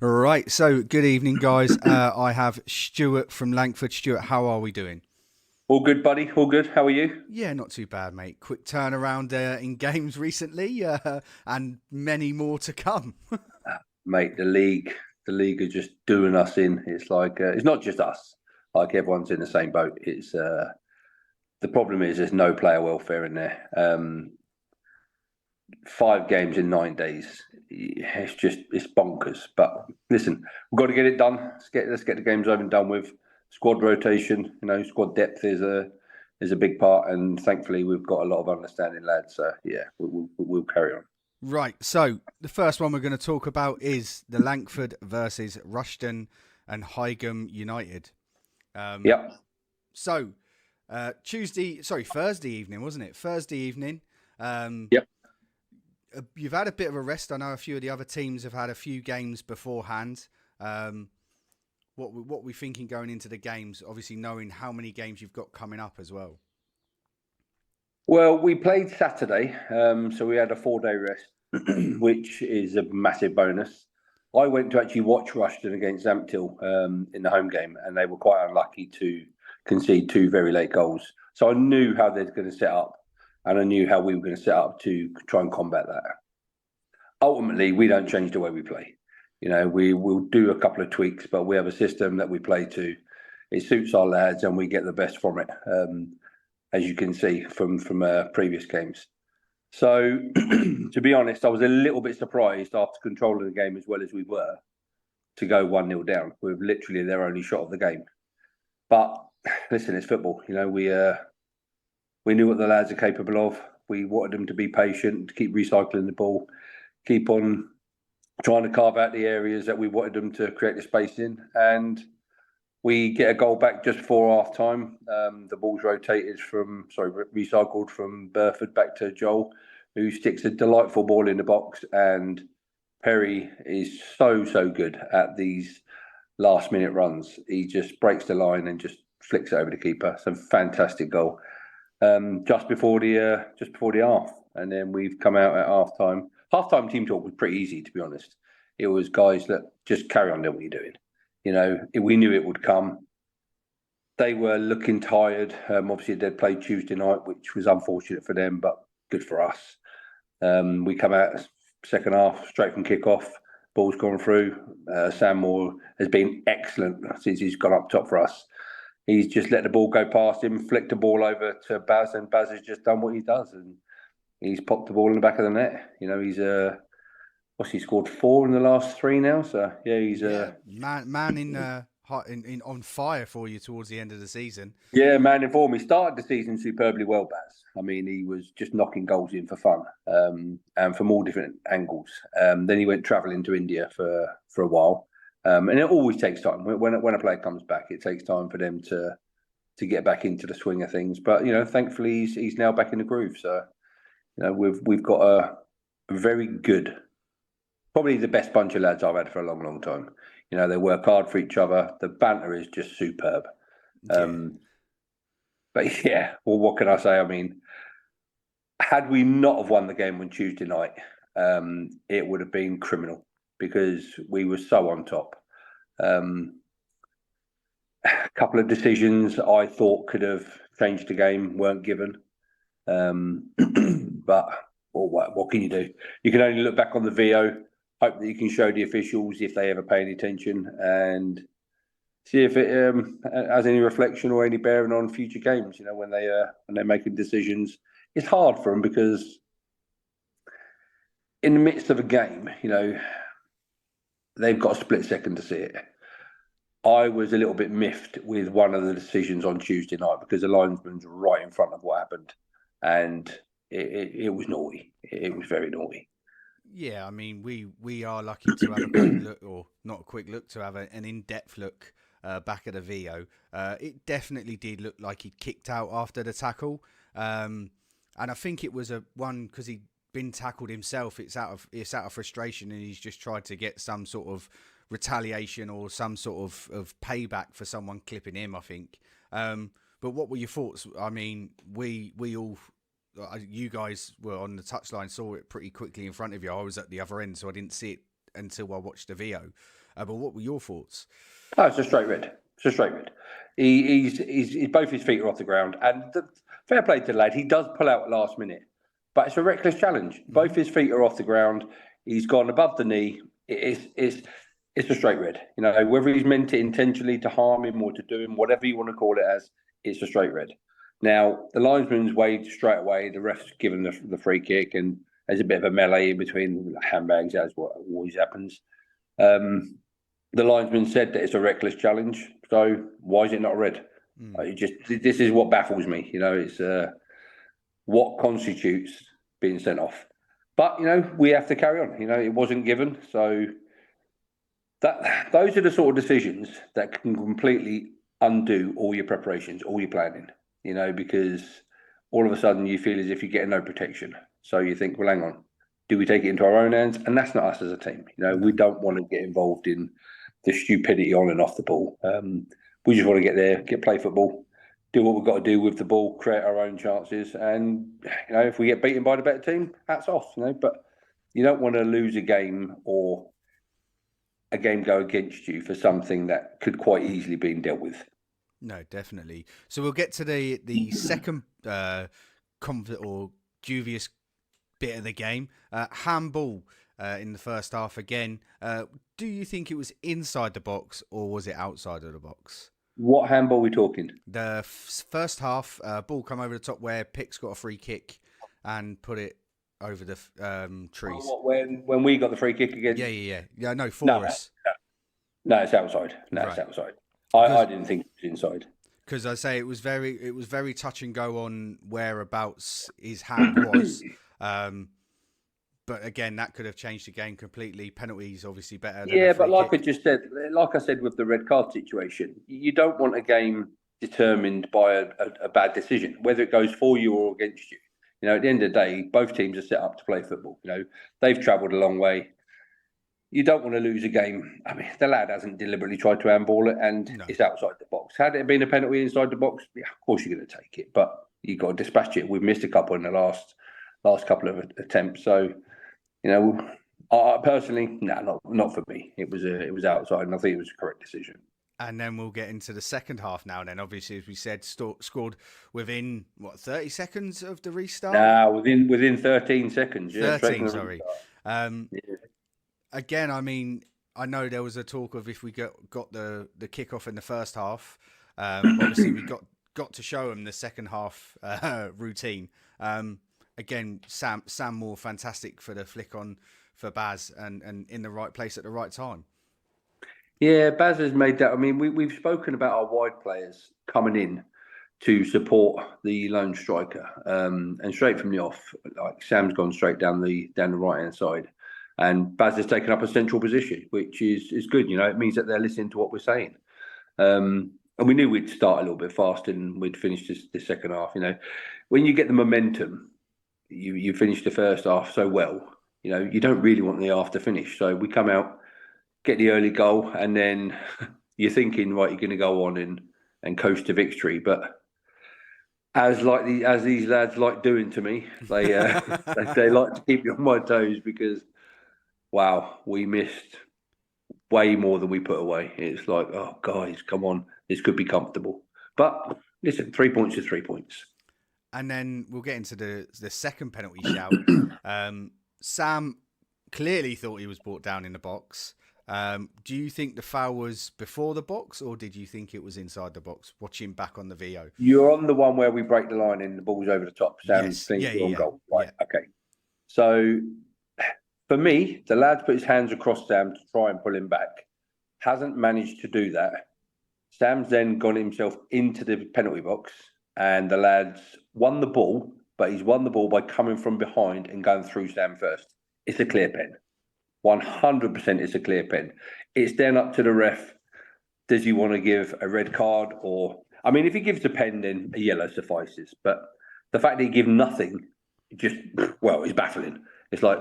Right, so good evening, guys. I have Stuart from Langford. Stuart, how are we doing? All good, buddy. All good. How are you? Yeah, not too bad, mate. Quick turnaround in games recently, and many more to come. Mate, the league are just doing us in. It's like it's not just us. Like everyone's in the same boat. It's the problem is there's no player welfare in there. 5 games in 9 days. It's bonkers. But listen, we've got to get it done. Let's get the games over and done with. Squad rotation, squad depth is a big part, and thankfully we've got a lot of understanding lads. So yeah, we'll carry on. Right, so the first one we're going to talk about is the Langford versus Rushden and Higham United. Um, Yep. so Thursday evening, wasn't it? Thursday evening. Um, Yep. you've had a bit of a rest. I know a few of the other teams have had a few games beforehand. Um, what we thinking going into the games? Obviously, knowing how many games you've got coming up as well. Well, we played Saturday, so we had a 4-day rest, which is a massive bonus. I went to actually watch Rushden against Amptill in the home game, and they were quite unlucky to concede two very late goals. So I knew how they're going to set up, and I knew how we were going to set up to try and combat that. Ultimately, we don't change the way we play. We will do a couple of tweaks, but we have a system that we play to. It suits our lads, and we get the best from it. As you can see from previous games. So, to be honest, I was a little bit surprised after controlling the game as well as we were to go 1-0 down with literally their only shot of the game. But listen, it's football. We knew what the lads are capable of. We wanted them to be patient, to keep recycling the ball, keep on trying to carve out the areas that we wanted them to create the space in, and we get a goal back just before half time. The ball's recycled from Burford back to Joel, who sticks a delightful ball in the box. And Perry is so good at these last minute runs. He just breaks the line and just flicks it over the keeper. It's a fantastic goal. Just before the half, and then we've come out at half time. Half time team talk was pretty easy, to be honest. It was guys that just carry on doing what you're doing. We knew it would come. They were looking tired. Obviously, they'd played Tuesday night, which was unfortunate for them, but good for us. We come out second half, straight from kick-off. Ball's gone through. Sam Moore has been excellent since he's gone up top for us. He's just let the ball go past him, flicked the ball over to Baz, and Baz has just done what he does. And he's popped the ball in the back of the net. He's what's he scored 4 in the last 3 now? So yeah, he's Yeah, man in on fire for you towards the end of the season. yeah, man in form. He started the season superbly well, Baz. I mean, he was just knocking goals in for fun, and from all different angles. Then he went travelling to India for a while, and it always takes time. When a player comes back, it takes time for them to get back into the swing of things. But thankfully, he's now back in the groove. So we've got a very good, probably the best bunch of lads I've had for a long time. They work hard for each other. The banter is just superb. Yeah. But yeah, well, what can I say? I mean, had we not have won the game on Tuesday night, it would have been criminal because we were so on top. A couple of decisions I thought could have changed the game weren't given. But what can you do? You can only look back on the VO, hope that you can show the officials if they ever pay any attention, and see if it has any reflection or any bearing on future games. When they're making decisions, it's hard for them because in the midst of a game, they've got a split second to see it. I was a little bit miffed with one of the decisions on Tuesday night because the linesman's right in front of what happened, and it was naughty. It was very naughty. Yeah, I mean, we are lucky to have a quick look, or not a quick look, to have an in-depth look back at the VO. It definitely did look like he'd kicked out after the tackle, and I think it was a one because he'd been tackled himself. It's out of frustration, and he's just tried to get some sort of retaliation or some sort of payback for someone clipping him, I think. But what were your thoughts? I mean, we all, you guys were on the touchline, saw it pretty quickly in front of you. I was at the other end, so I didn't see it until I watched the VO. But what were your thoughts? Oh, it's a straight red. It's a straight red. He's both his feet are off the ground, and fair play to the lad. He does pull out last minute, but it's a reckless challenge. Both his feet are off the ground. He's gone above the knee. It's a straight red. You know, whether he's meant it intentionally to harm him or to do him, whatever you want to call it as, it's a straight red. Now, the linesman's waved straight away. The ref's given the free kick, and there's a bit of a melee in between handbags, as what always happens. The linesman said that it's a reckless challenge, so why is it not a red? This is what baffles me. You know, it's what constitutes being sent off. But you know, we have to carry on. You know, it wasn't given, so those are the sort of decisions that can completely undo all your preparations, all your planning. You know, because all of a sudden you feel as if you're getting no protection. So you think, well, hang on, do we take it into our own hands? And that's not us as a team. You know, we don't want to get involved in the stupidity on and off the ball. We just want to get there, play football, do what we've got to do with the ball, create our own chances. And, you know, if we get beaten by the better team, hats off, you know. But you don't want to lose a game or a game go against you for something that could quite easily be dealt with. No, definitely. So we'll get to the second or dubious bit of the game. Handball in the first half again. Do you think it was inside the box or was it outside of the box? What handball are we talking? The first half, ball come over the top where Pick's got a free kick and put it over the trees. When we got the free kick again? Yeah, no, for us. No, it's outside. It's outside. I didn't think it was inside. Because I say it was very touch and go on whereabouts his hand was. But again, that could have changed the game completely. Penalties obviously better. Yeah, but like I said with the red card situation, you don't want a game determined by a bad decision, whether it goes for you or against you. You know, at the end of the day, both teams are set up to play football. You know, they've travelled a long way. You don't want to lose a game. I mean, the lad hasn't deliberately tried to handball it, and it's outside the box. Had it been a penalty inside the box, yeah, of course you're going to take it, but you've got to dispatch it. We've missed a couple in the last couple of attempts. So, you know, I personally, not for me. It was outside, and I think it was a correct decision. And then we'll get into the second half now. And then, obviously, as we said, scored within 30 seconds of the restart. Within 13 seconds. Yeah, 13, sorry. Again, I mean, I know there was a talk of if we got the kickoff in the first half. Obviously, we got to show them the second half routine. Again, Sam Moore, fantastic for the flick on for Baz and in the right place at the right time. Yeah, Baz has made that. I mean, we've spoken about our wide players coming in to support the lone striker, and straight from the off, like Sam's gone straight down the right hand side. And Baz has taken up a central position, which is good. You know, it means that they're listening to what we're saying. And we knew we'd start a little bit faster and we'd finish this second half. You know, when you get the momentum, you finish the first half so well. You know, you don't really want the half to finish. So we come out, get the early goal, and then you're thinking, right, you're going to go on and coast to victory. But as these lads like doing to me, they like to keep you on my toes because. Wow, we missed way more than we put away. It's like, oh, guys, come on. This could be comfortable. But listen, 3 points is 3 points. And then we'll get into the second penalty shout. Sam clearly thought he was brought down in the box. Do you think the foul was before the box or did you think it was inside the box, watching back on the VO? You're on the one where we break the line and the ball's over the top. Sam thinks we're on goal. Right, okay. So... for me, the lad's put his hands across Sam to try and pull him back. Hasn't managed to do that. Sam's then gone himself into the penalty box and the lad's won the ball, but he's won the ball by coming from behind and going through Sam first. It's a clear pen. 100% it's a clear pen. It's then up to the ref. Does he want to give a red card or... I mean, if he gives a pen, then a yellow suffices. But the fact that he gives nothing, is baffling. It's like...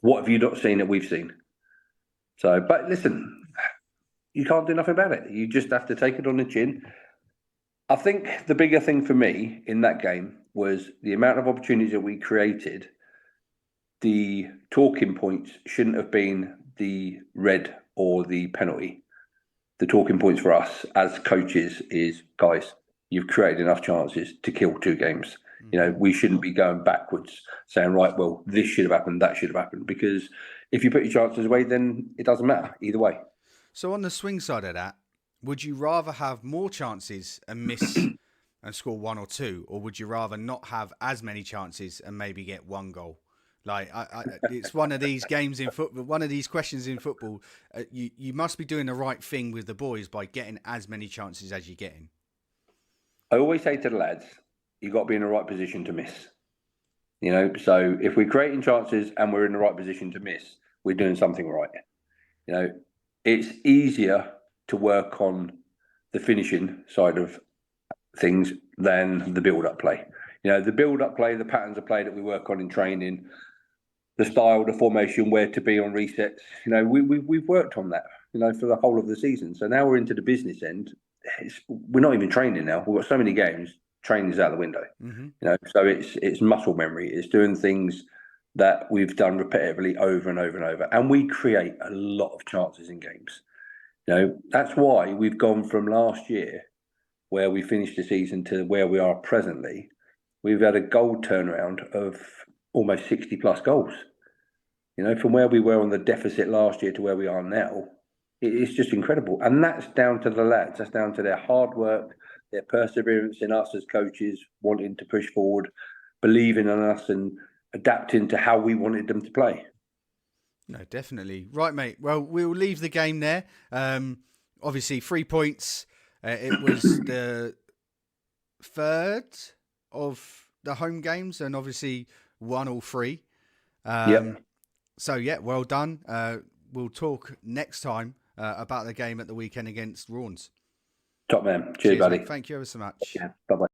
what have you not seen that we've seen? So, but listen, you can't do nothing about it. You just have to take it on the chin. I think the bigger thing for me in that game was the amount of opportunities that we created. The talking points shouldn't have been the red or the penalty, the talking points for us as coaches is, guys, you've created enough chances to kill 2 games. You know, we shouldn't be going backwards saying, right, well, this should have happened, that should have happened, because if you put your chances away, then it doesn't matter either way. So on the swing side of that, would you rather have more chances and miss and score 1 or 2, or would you rather not have as many chances and maybe get 1 goal? Like, it's one of these games in football, one of these questions in football. You must be doing the right thing with the boys by getting as many chances as you're getting. I always say to the lads, you've got to be in the right position to miss. You know, so if we're creating chances and we're in the right position to miss, we're doing something right. You know, it's easier to work on the finishing side of things than the build-up play. You know, the build-up play, the patterns of play that we work on in training, the style, the formation, where to be on resets. You know, we've worked on that, you know, for the whole of the season. So now we're into the business end. We're not even training now. We've got so many games. Training's out the window. You know, so it's muscle memory. It's doing things that we've done repetitively over and over and over, and we create a lot of chances in games. You know, that's why we've gone from last year, where we finished the season, to where we are presently. We've had a goal turnaround of almost 60 plus goals. You know, from where we were on the deficit last year to where we are now, it's just incredible. And that's down to the lads. That's down to their hard work, their perseverance in us as coaches, wanting to push forward, believing in us and adapting to how we wanted them to play. No, definitely. Right, mate. Well, we'll leave the game there. Obviously, 3 points. It was the 3rd of the home games, and obviously won all 3. So, yeah, well done. We'll talk next time about the game at the weekend against Rawns. Top man. Cheers, buddy. Mate. Thank you ever so much. Yeah, bye-bye.